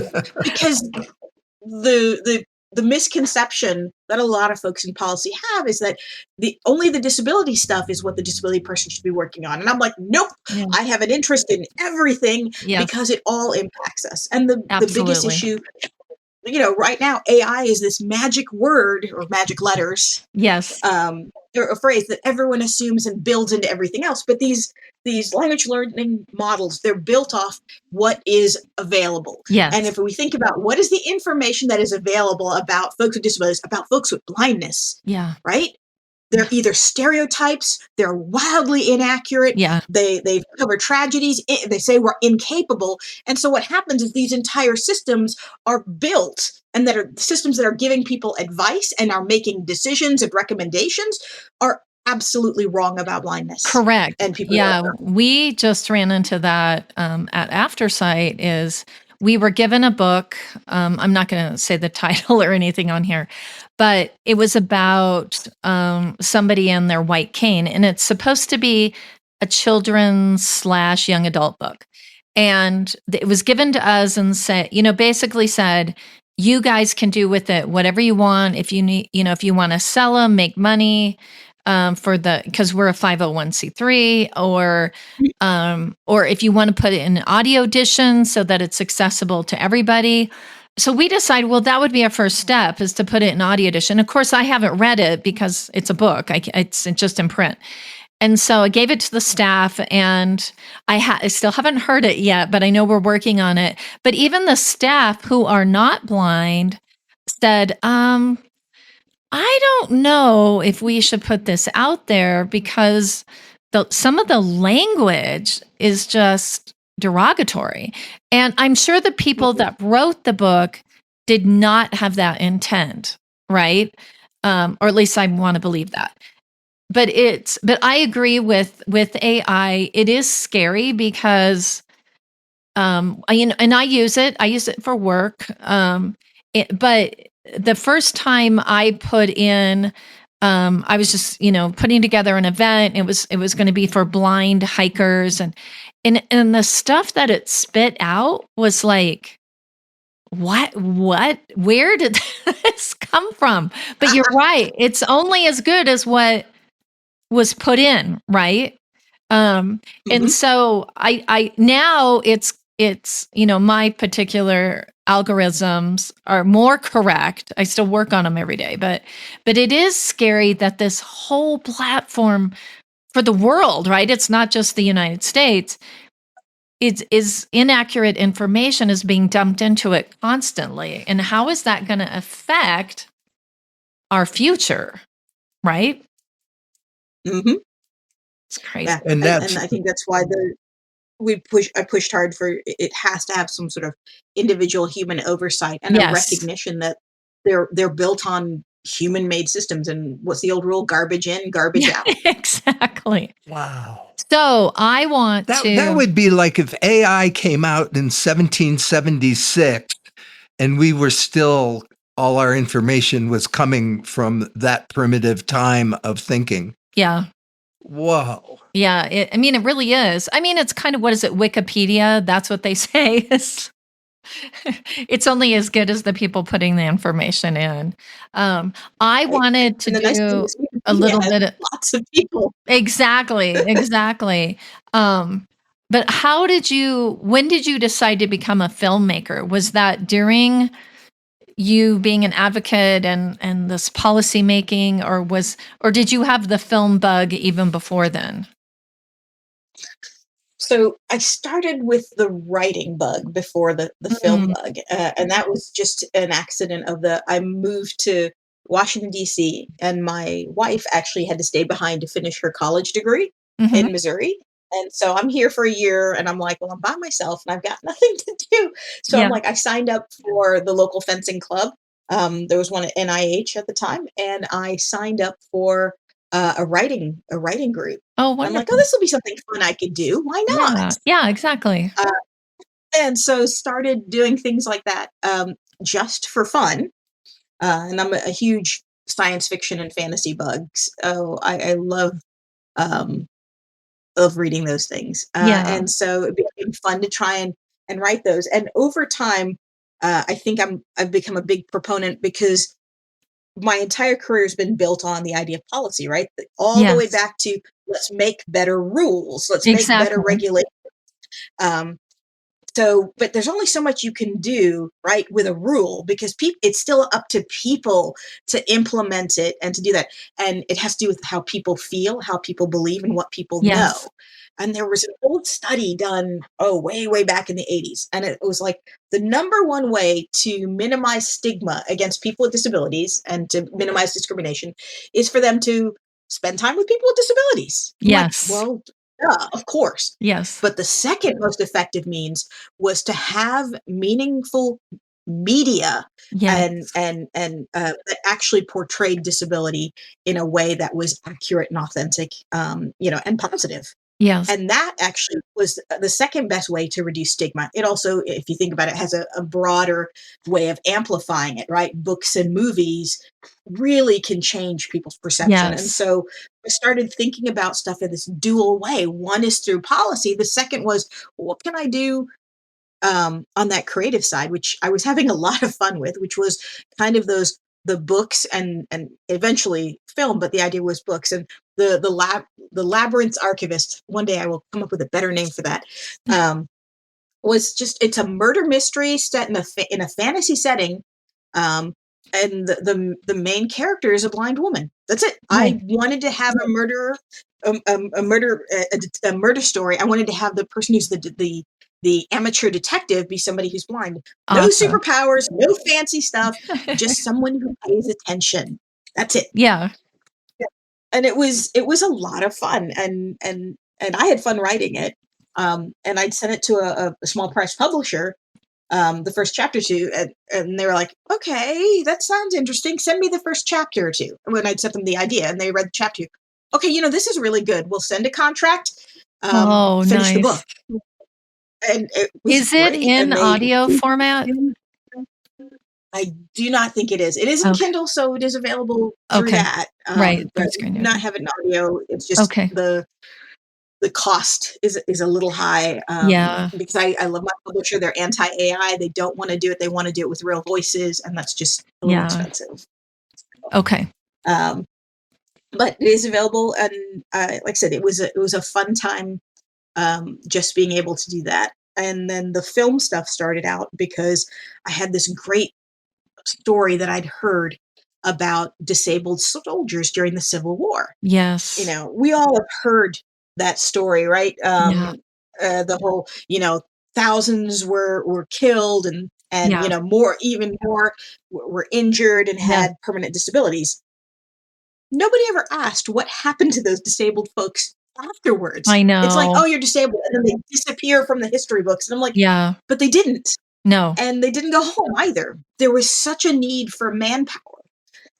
Because the misconception that a lot of folks in policy have is that only the disability stuff is what the disability person should be working on. And I'm like, nope, I have an interest in everything because it all impacts us. And the biggest issue, right now, AI is this magic word or magic letters. Yes. Or a phrase that everyone assumes and builds into everything else. But these language learning models, they're built off what is available. Yes. And if we think about what is the information that is available about folks with disabilities, about folks with blindness, right? They're either stereotypes, they're wildly inaccurate, they cover tragedies, they say we're incapable. And so what happens is these entire systems are built, and that are systems that are giving people advice and are making decisions and recommendations are absolutely wrong about blindness. Correct. And people we just ran into that at Aftersight. Is we were given a book. I'm not going to say the title or anything on here, but it was about somebody and their white cane, and it's supposed to be a children's / young adult book. And it was given to us and basically said, you guys can do with it whatever you want. If you need, if you want to sell them, make money because we're a 501c3, or if you want to put it in audio edition so that it's accessible to everybody. So we decided, well, that would be our first step, is to put it in audio edition. Of course, I haven't read it because it's a book. It's just in print. And so I gave it to the staff, and I still haven't heard it yet, but I know we're working on it. But even the staff who are not blind said, I don't know if we should put this out there, because some of the language is just derogatory. And I'm sure the people that wrote the book did not have that intent, right? Or at least I want to believe that. But I agree with AI. It is scary because, and I use it for work. But the first time I put in, I was just, putting together an event. It was going to be for blind hikers, and the stuff that it spit out was like, what, where did this come from? But you're right. It's only as good as what was put in, right? And so I now it's my particular algorithms are more correct. I still work on them every day, but it is scary that this whole platform for the world, right? It's not just the United States. Is inaccurate information is being dumped into it constantly. And how is that going to affect our future, right? Mm-hmm. It's crazy. And I think that's why I pushed hard for it has to have some sort of individual human oversight and a Yes. recognition that they're built on human made systems. And what's the old rule? Garbage in, garbage Yeah, out. exactly. Wow. So I want That to, would be like if AI came out in 1776 and we were still, all our information was coming from that primitive time of thinking. yeah. Whoa. Yeah, I mean, it really is. I mean, it's kind of, what is it, Wikipedia? That's what they say is it's only as good as the people putting the information in. I Right? wanted to And the nice thing do is a Wikipedia little has bit of, lots of people. exactly. But when did you decide to become a filmmaker? Was that during you being an advocate and this policy making, or did you have the film bug even before then? So I started with the writing bug before the film Mm, bug, and that was just an accident of the. I moved to Washington D.C. and my wife actually had to stay behind to finish her college degree mhm. in Missouri. And so I'm here for a year, and I'm like, well, I'm by myself, and I've got nothing to do. So I'm Yeah. like, I signed up for the local fencing club. There was one at NIH at the time, and I signed up for a writing group. Oh, And I'm like, oh, wonderful. this will be something fun I could do. Why Yeah. not? Yeah, exactly. Uh, and so started doing things like that just for fun. And I'm a huge science fiction and fantasy bug. So I um, love reading those things. Yeah. And so it became fun to try and write those. And over time, I think I've become a big proponent because my entire career has been built on the idea of policy, right? All the way Yes. back to let's make better rules, let's make better Exactly. regulations. Um, So, but there's only so much you can do, right, with a rule because it's still up to people to implement it and to do that. And it has to do with how people feel, how people believe, and what people Yes. know. And there was an old study done, way, way back in the 80s. And it was like the number one way to minimize stigma against people with disabilities and to minimize discrimination is for them to spend time with people with disabilities. I'm like, Yes. well, yeah, of course. Yes. But the second most effective means was to have meaningful media Yes. that actually portrayed disability in a way that was accurate and authentic, and positive. Yes. And that actually was the second best way to reduce stigma. It also, if you think about it, has a broader way of amplifying it, right? Books and movies really can change people's perception. And Yes. so I started thinking about stuff in this dual way. One is through policy. The second was, what can I do on that creative side, which I was having a lot of fun with, which was kind of the books and eventually film, but the idea was books and the Labyrinth Archivist. One day I will come up with a better name for that. Was just it's a murder mystery set in a fantasy setting, um, and the main character is a blind woman. That's it. Right. I wanted to have a murderer, a murder story. I wanted to have the person who's the amateur detective be somebody who's blind. No Awesome. superpowers, no fancy stuff, just someone who pays attention. That's it. Yeah. And it was a lot of fun, and I had fun writing it. And I'd sent it to a small press publisher, the first chapter to, and they were like, okay, that sounds interesting. Send me the first chapter or two. When I'd sent them the idea and they read the chapter, okay, this is really good. We'll send a contract, Oh, finish the book. nice. And it was Is it great. in And they, audio format? I do not think it is. It is in Okay. Kindle, so it is available through Okay. that. Right. But Through screen do not reader. have it in audio. It's just Okay. the cost is a little high, Yeah. because I love my publisher. They're anti AI. They don't want to do it. They want to do it with real voices, and that's just a little Yeah. expensive. Okay. Um, but it is available, and like I said, it was a fun time, just being able to do that. And then the film stuff started out because I had this great story that I'd heard about disabled soldiers during the Civil War. Yes. We all have heard that story, right? Yeah. The whole, thousands were killed and Yeah. even more were injured and Yeah. had permanent disabilities. Nobody ever asked what happened to those disabled folks afterwards. I It's like, know. oh, you're disabled. And then they disappear from the history books. And I'm like, Yeah. but they didn't. No. And they didn't go home either. There was such a need for manpower.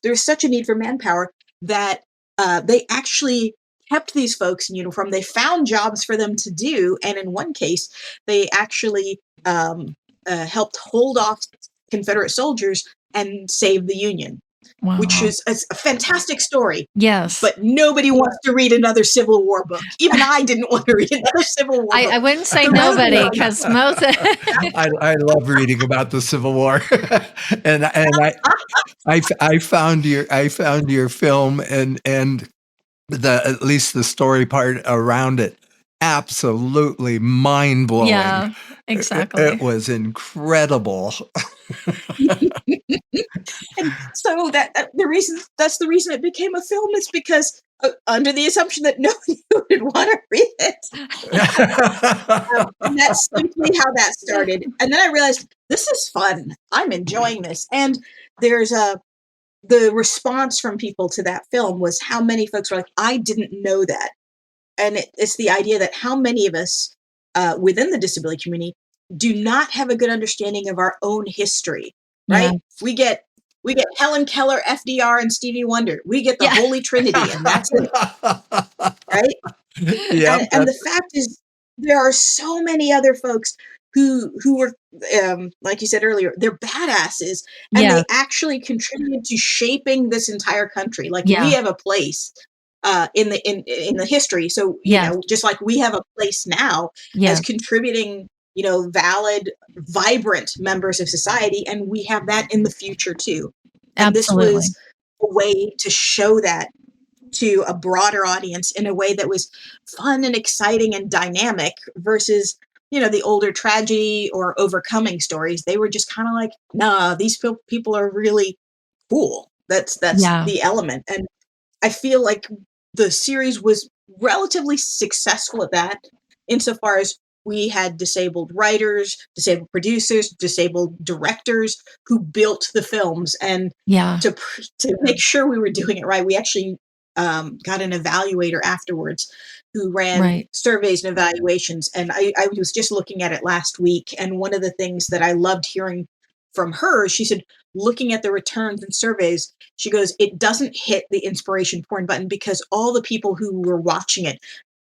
There's such a need for manpower that they actually kept these folks in uniform. They found jobs for them to do. And in one case, they actually helped hold off Confederate soldiers and save the Union, which Wow. is a fantastic story. Yes. But nobody wants to read another Civil War book. Even I didn't want to read another Civil War book. I wouldn't say The rest of nobody, them- because most I love reading about the Civil War, and I found your film and at least the story part around it absolutely mind blowing. Yeah, exactly. It was incredible. And so that's the reason it became a film, is because under the assumption that nobody would want to read it. And that's simply how that started. And then I realized, this is fun. I'm enjoying this. And there's the response from people to that film was how many folks were like, I didn't know that. And it's the idea that how many of us within the disability community do not have a good understanding of our own history, right? Yeah. We get Helen Keller, FDR, and Stevie Wonder. We get the Holy Trinity, and that's it, right? Yeah. And the fact is, there are so many other folks who were, like you said earlier, they're badasses, and they actually contributed to shaping this entire country. Like, we have a place in the history. So, you know, just like we have a place now as contributing, you know, valid, vibrant members of society, and we have that in the future too. And Absolutely. this was a way to show that to a broader audience in a way that was fun and exciting and dynamic versus, you know, the older tragedy or overcoming stories. They were just kind of like, nah, these people are really cool. That's the element. And I feel like the series was relatively successful at that, insofar as we had disabled writers, disabled producers, disabled directors who built the films. And to make sure we were doing it right, we actually got an evaluator afterwards who ran surveys and evaluations. And I was just looking at it last week. And one of the things that I loved hearing from her, she said, looking at the returns and surveys, she goes, it doesn't hit the inspiration porn button because all the people who were watching it,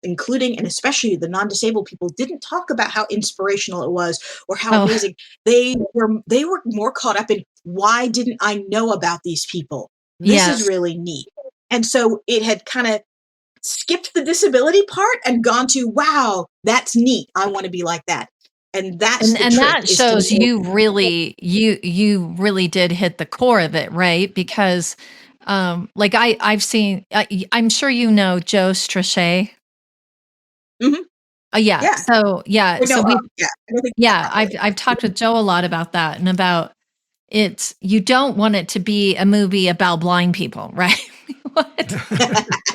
including and especially the non-disabled people, didn't talk about how inspirational it was or how amazing. They were more caught up in, why didn't I know about these people? This is really neat. And so it had kind of skipped the disability part and gone to, wow, that's neat. I want to be like that. And that's and that shows you really did hit the core of it, right? Because like I've seen, I'm sure you know Joe Strachet. Mm-hmm. Yeah. So yeah. Well, so no, I've talked with Joe a lot about that, and about you don't want it to be a movie about blind people, right?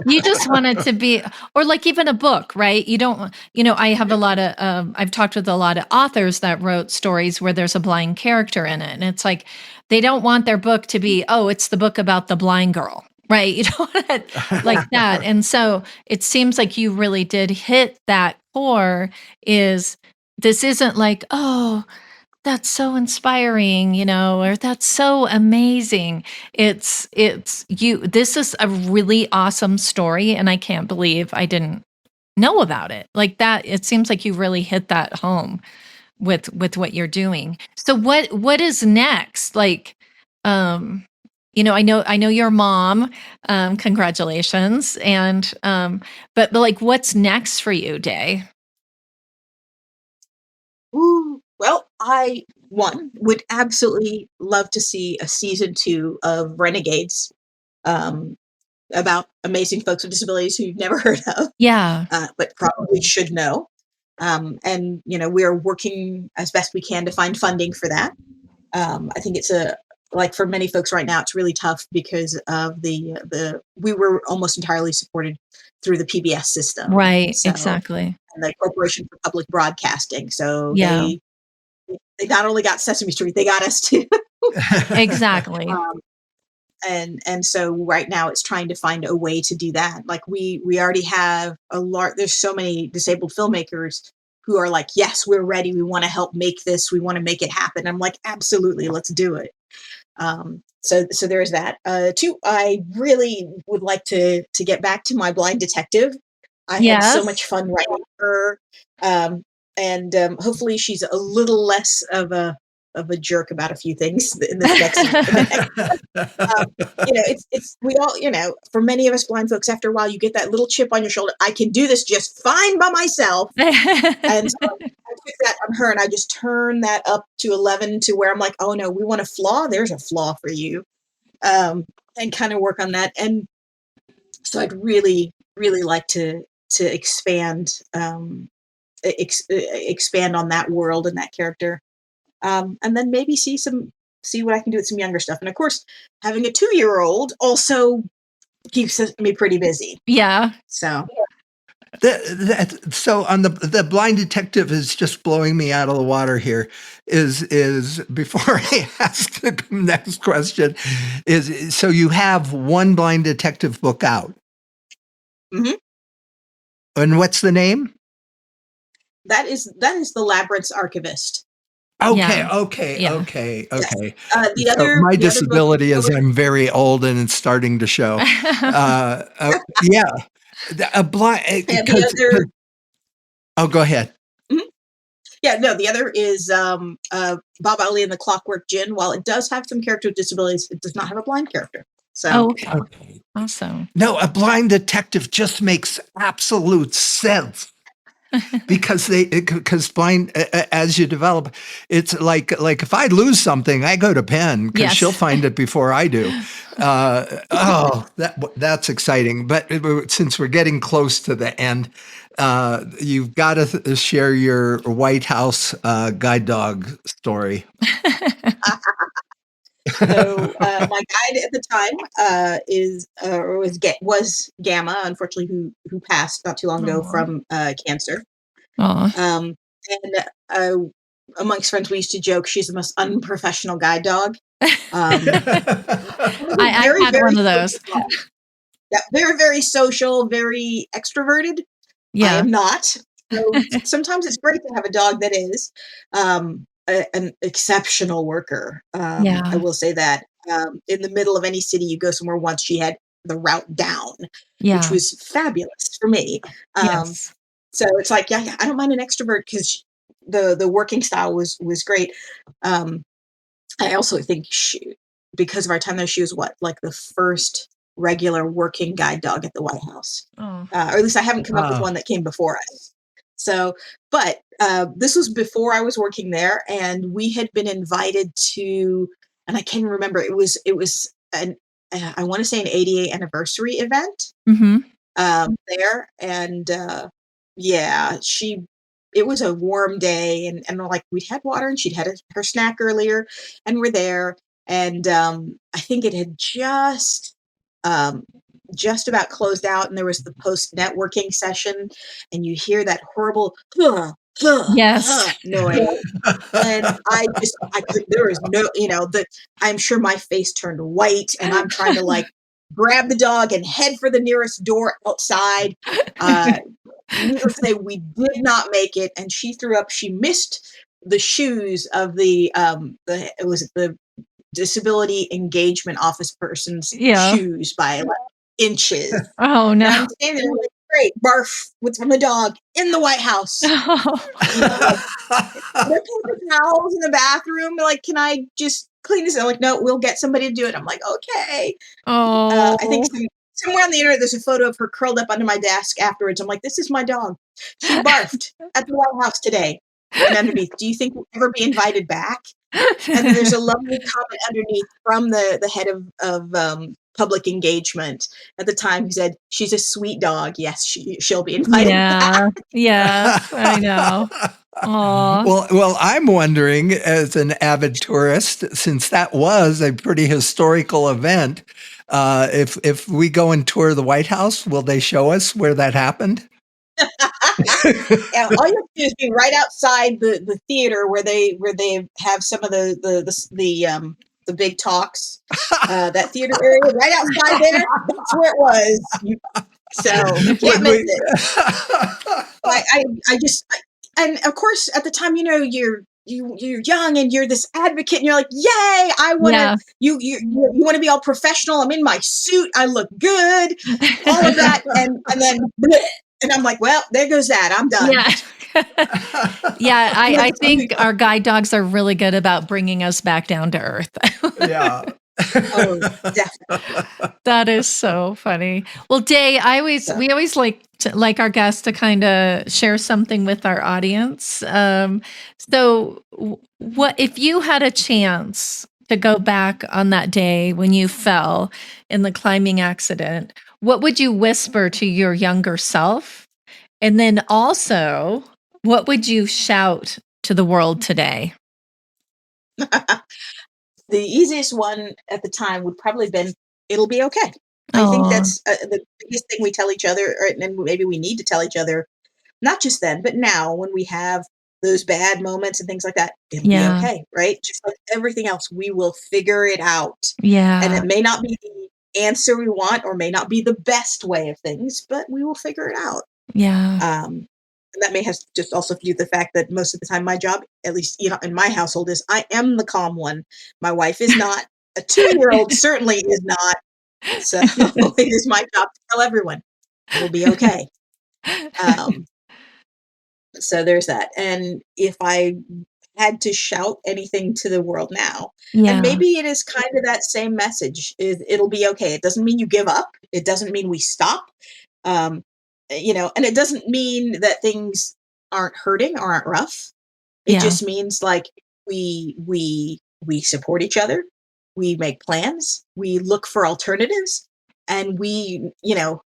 You just want it to be, or like even a book, right? You don't, I have a lot of, I've talked with a lot of authors that wrote stories where there's a blind character in it. And it's like, they don't want their book to be, oh, it's the book about the blind girl, right? You don't want it like that. And so it seems like you really did hit that core. This isn't like, oh, that's so inspiring, or that's so amazing. It's you. This is a really awesome story, and I can't believe I didn't know about it. Like that, it seems like you really hit that home with what you're doing. So what is next? Like, I know your mom. Congratulations, and but like, what's next for you, Day? Ooh, well, I would absolutely love to see a season 2 of Renegades, about amazing folks with disabilities who you've never heard of, but probably should know. And we are working as best we can to find funding for that. I think it's like for many folks right now, it's really tough because of we were almost entirely supported through the PBS system, Right? Exactly. And the Corporation for Public Broadcasting. So they not only got Sesame Street, they got us too. Exactly. and so right now it's trying to find a way to do that. Like we already have there's so many disabled filmmakers who are like, yes, we're ready. We want to help make this. We want to make it happen. I'm like, absolutely, let's do it. So there's that. Two, I really would like to get back to my blind detective. I had so much fun writing her. And hopefully she's a little less of a jerk about a few things in this next. It's we all, for many of us blind folks, after a while, you get that little chip on your shoulder. I can do this just fine by myself. And so I took that on her, and I just turned that up to 11 to where I'm like, oh no, we want a flaw. There's a flaw for you, and kind of work on that. And so I'd really, really like to expand. Expand on that world and that character, and then maybe see what I can do with some younger stuff. And of course, having a 2-year-old also keeps me pretty busy. Yeah. So so on the blind detective is just blowing me out of the water here. Is before I ask the next question, is so you have one blind detective book out. Mm-hmm. And what's the name? That is the Labyrinth's Archivist. Okay. The other, my disability is I'm very old and it's starting to show. Yeah, a blind. Go ahead. Mm-hmm. Yeah, no, the other is Bob Ali and the Clockwork Gin. While it does have some character with disabilities, it does not have a blind character. So, okay. Awesome. No, a blind detective just makes absolute sense. Because blind, as you develop, it's like if I lose something, I go to Penn because she'll find it before I do. That's exciting. But since we're getting close to the end, you've got to share your White House guide dog story. So my guide at the time was Gamma, unfortunately, who passed not too long ago from cancer. And amongst friends, we used to joke she's the most unprofessional guide dog. I had one of those. Yeah, very, very social, very extroverted. Yeah. I am not. So sometimes it's great to have a dog that is an exceptional worker. I will say that. In the middle of any city you go somewhere once, she had the route down, which was fabulous for me. Yes. So it's like, I don't mind an extrovert because the working style was great. I also think because of our time there, she was like the first regular working guide dog at the White House. Or at least I haven't come up with one that came before us. So, but this was before I was working there, and we had been invited to, and I can't remember, it was I want to say an 88th anniversary event there. And it was a warm day, and like we'd had water and she'd had her snack earlier, and we're there. And I think it had just about closed out, and there was the post networking session, and you hear that horrible noise. And there was no, I'm sure my face turned white, and I'm trying to like grab the dog and head for the nearest door outside. Needless to say, we did not make it, and she threw up. She missed the shoes of the disability engagement office person's shoes by like inches. Oh no! And I'm standing there like, great, barf from the dog in the White House. There paper towels in the bathroom. Like, can I just clean this? I'm like, no, we'll get somebody to do it. I'm like, okay. I think somewhere on the internet there's a photo of her curled up under my desk afterwards. I'm like, this is my dog. She barfed at the White House today. And underneath, do you think we'll ever be invited back? And then there's a lovely comment underneath from the head of public engagement at the time, who said, she's a sweet dog. Yes, she'll be invited back. Yeah, I know. Aww. Well, I'm wondering, as an avid tourist, since that was a pretty historical event, if we go and tour the White House, will they show us where that happened? Yeah, all you have to do is be right outside the theater where they have some of the the big talks, that theater area right outside there. That's where it was. So you can't miss it. And of course, at the time, you're young and you're this advocate, and you're like, yay! I want to. You want to be all professional. I'm in my suit. I look good. All of that, and then, bleh, and I'm like, well, there goes that. I'm done. Yeah. Yeah, I think our guide dogs are really good about bringing us back down to earth. Yeah. Oh, definitely. That is so funny. Well, Day, we always like our guests to kind of share something with our audience. So, what if you had a chance to go back on that day when you fell in the climbing accident? What would you whisper to your younger self? And then also, what would you shout to the world today? The easiest one at the time would probably have been, it'll be okay. I think that's the biggest thing we tell each other, and maybe we need to tell each other, not just then, but now when we have those bad moments and things like that, it'll be okay, right? Just like everything else, we will figure it out. Yeah. And it may not be the answer we want or may not be the best way of things, but we will figure it out. Yeah. And that may have just also to do with the fact that most of the time my job, at least in my household, is I am the calm one. My wife is not. A 2-year-old certainly is not. So it is my job to tell everyone it'll be okay. So there's that. And if I had to shout anything to the world now, and maybe it is kind of that same message, it'll be okay. It doesn't mean you give up. It doesn't mean we stop. And it doesn't mean that things aren't hurting or aren't rough. It just means like we support each other. We make plans. We look for alternatives, and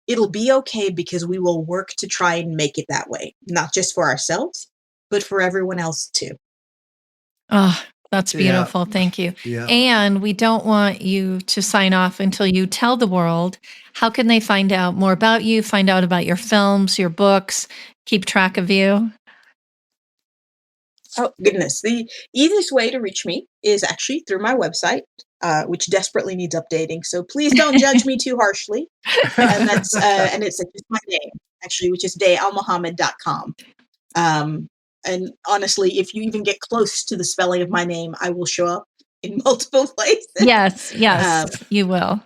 it'll be okay because we will work to try and make it that way, not just for ourselves, but for everyone else too. Oh, that's beautiful. Thank you. Yeah. And we don't want you to sign off until you tell the world. How can they find out more about you, find out about your films, your books, keep track of you? Oh, goodness. The easiest way to reach me is actually through my website, which desperately needs updating. So please don't judge me too harshly. And that's and it's just my name, actually, which is almohamed.com. And honestly, if you even get close to the spelling of my name, I will show up in multiple places. Yes, you will.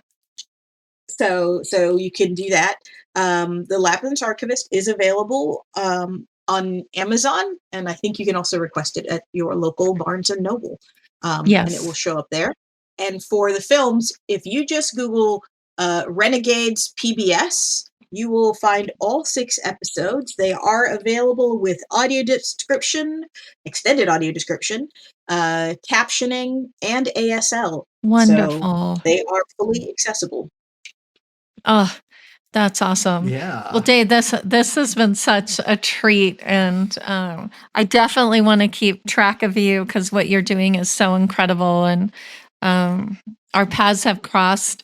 So you can do that. The Labyrinth Archivist is available on Amazon, and I think you can also request it at your local Barnes and Noble. And it will show up there. And for the films, if you just Google Renegades PBS, you will find all 6 episodes. They are available with audio description, extended audio description, captioning, and ASL. Wonderful. So they are fully accessible. Oh, that's awesome. Yeah. Well, Dave, this has been such a treat, and I definitely want to keep track of you because what you're doing is so incredible, and our paths have crossed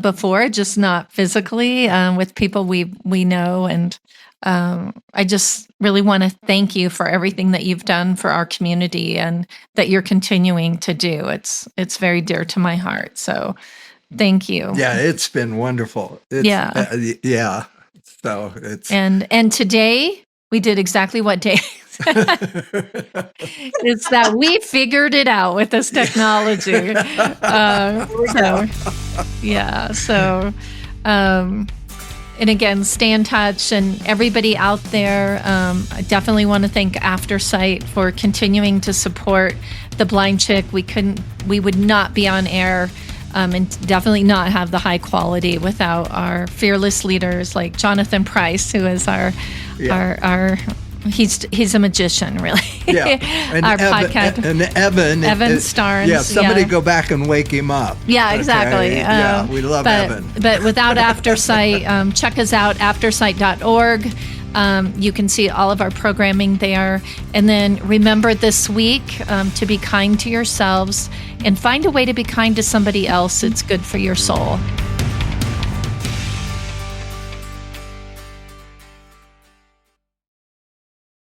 before, just not physically, with people we know, and I just really want to thank you for everything that you've done for our community and that you're continuing to do. It's very dear to my heart. So. Thank you. Yeah, it's been wonderful. Yeah. So it's and today we did exactly what Dave said. It's that we figured it out with this technology. And again, stay in touch, and everybody out there, I definitely want to thank Aftersight for continuing to support The Blind Chick. We would not be on air. And definitely not have the high quality without our fearless leaders like Jonathan Price, who is our he's a magician, really. Yeah, and our podcast, and Evan Starnes. Yeah, somebody go back and wake him up. Yeah, exactly. Okay? We love Evan. But without Aftersight, check us out, aftersight.org. You can see all of our programming there. And then remember this week to be kind to yourselves and find a way to be kind to somebody else. It's good for your soul.